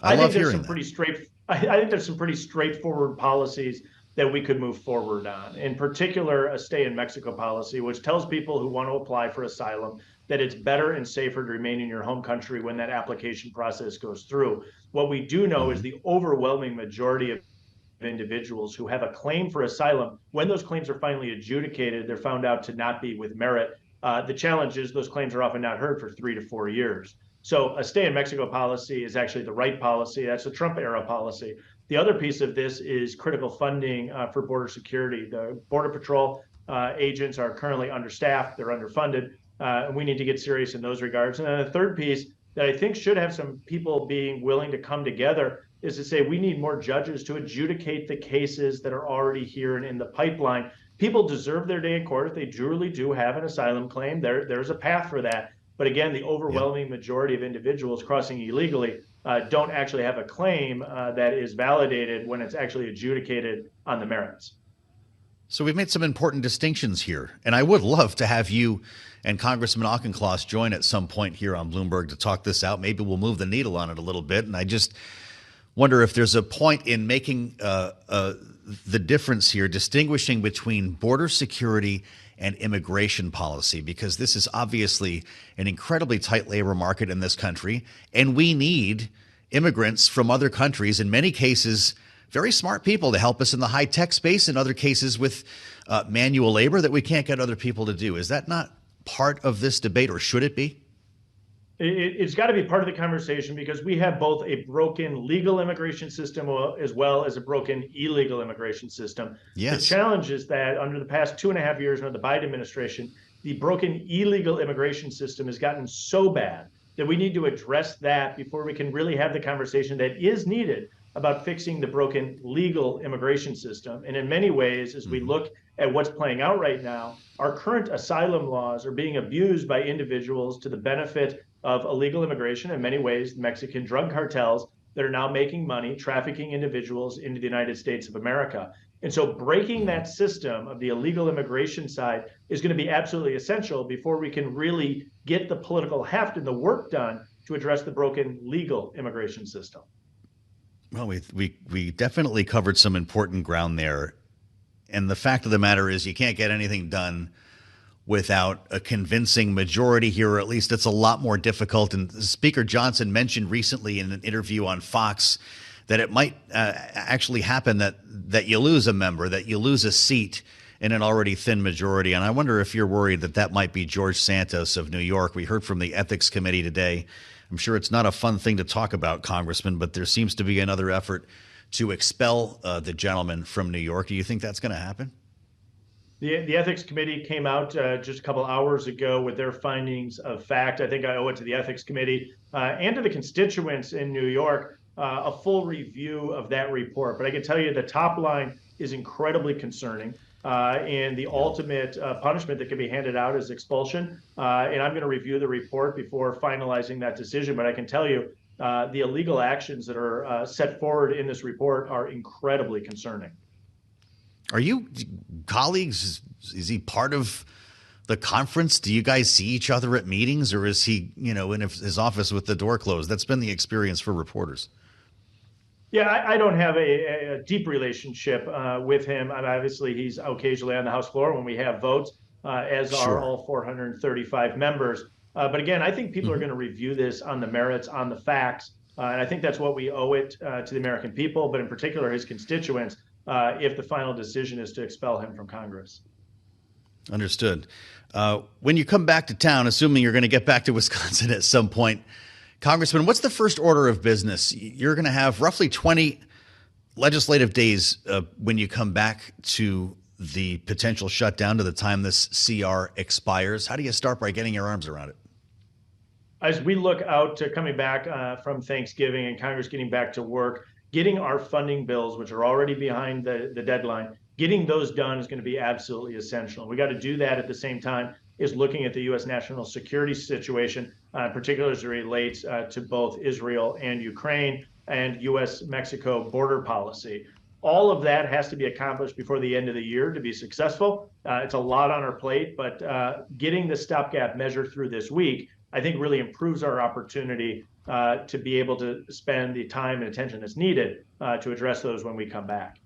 I think love there's hearing some that. I think there's some pretty straightforward policies that we could move forward on. In particular, a stay in Mexico policy, which tells people who want to apply for asylum that it's better and safer to remain in your home country when that application process goes through. What we do know is Hmm. the overwhelming majority of individuals who have a claim for asylum, when those claims are finally adjudicated, they're found out to not be with merit. The challenge is those claims are often not heard for 3 to 4 years. So a stay in Mexico policy is actually the right policy. That's a Trump era policy. The other piece of this is critical funding for border security. The Border Patrol agents are currently understaffed, they're underfunded. And we need to get serious in those regards. And then the third piece that I think should have some people being willing to come together is to say we need more judges to adjudicate the cases that are already here and in the pipeline. People deserve their day in court if they truly do have an asylum claim. There's a path for that. But again, the Yeah. overwhelming majority of individuals crossing illegally don't actually have a claim that is validated when it's actually adjudicated on the merits. So we've made some important distinctions here, and I would love to have you and Congressman Auchincloss join at some point here on Bloomberg to talk this out. Maybe we'll move the needle on it a little bit. And I just wonder if there's a point in making the difference here, distinguishing between border security and immigration policy, because this is obviously an incredibly tight labor market in this country, and we need immigrants from other countries, in many cases, very smart people to help us in the high-tech space, in other cases with manual labor that we can't get other people to do. Is that not part of this debate, or should it be? It's got to be part of the conversation because we have both a broken legal immigration system as well as a broken illegal immigration system. The Yes. challenge is that under the past 2.5 years under the Biden administration, the broken illegal immigration system has gotten so bad that we need to address that before we can really have the conversation that is needed about fixing the broken legal immigration system. And in many ways, as we look at what's playing out right now, our current asylum laws are being abused by individuals to the benefit of illegal immigration. In many ways, Mexican drug cartels that are now making money trafficking individuals into the United States of America. And so breaking that system of the illegal immigration side is going to be absolutely essential before we can really get the political heft and the work done to address the broken legal immigration system. Well, we definitely covered some important ground there. And the fact of the matter is you can't get anything done without a convincing majority here, or at least it's a lot more difficult. And Speaker Johnson mentioned recently in an interview on Fox that it might actually happen that you lose a member, that you lose a seat in an already thin majority. And I wonder if you're worried that that might be George Santos of New York. We heard from the Ethics Committee today. I'm sure it's not a fun thing to talk about, Congressman, but there seems to be another effort to expel the gentleman from New York. Do you think that's going to happen? The Ethics Committee came out just a couple hours ago with their findings of fact. I think I owe it to the Ethics Committee and to the constituents in New York a full review of that report. But I can tell you the top line is incredibly concerning. And the ultimate punishment that can be handed out is expulsion. And I'm going to review the report before finalizing that decision. But I can tell you the illegal actions that are set forward in this report are incredibly concerning. Are you colleagues? Is he part of the conference? Do you guys see each other at meetings, or is he, in his office with the door closed? That's been the experience for reporters. Yeah, I don't have a deep relationship with him. And obviously, he's occasionally on the House floor when we have votes, as are all 435 members. But again, I think people are going to review this on the merits, on the facts. And I think that's what we owe it to the American people, but in particular his constituents, if the final decision is to expel him from Congress. Understood. When you come back to town, assuming you're going to get back to Wisconsin at some point, Congressman, what's the first order of business? You're going to have roughly 20 legislative days when you come back to the potential shutdown to the time this CR expires. How do you start by getting your arms around it? As we look out to coming back from Thanksgiving and Congress getting back to work, getting our funding bills, which are already behind the deadline, getting those done is going to be absolutely essential. We got to do that at the same time is looking at the U.S. national security situation, particularly as it relates to both Israel and Ukraine and U.S.-Mexico border policy. All of that has to be accomplished before the end of the year to be successful. It's a lot on our plate, but getting the stopgap measure through this week, I think really improves our opportunity to be able to spend the time and attention that's needed to address those when we come back.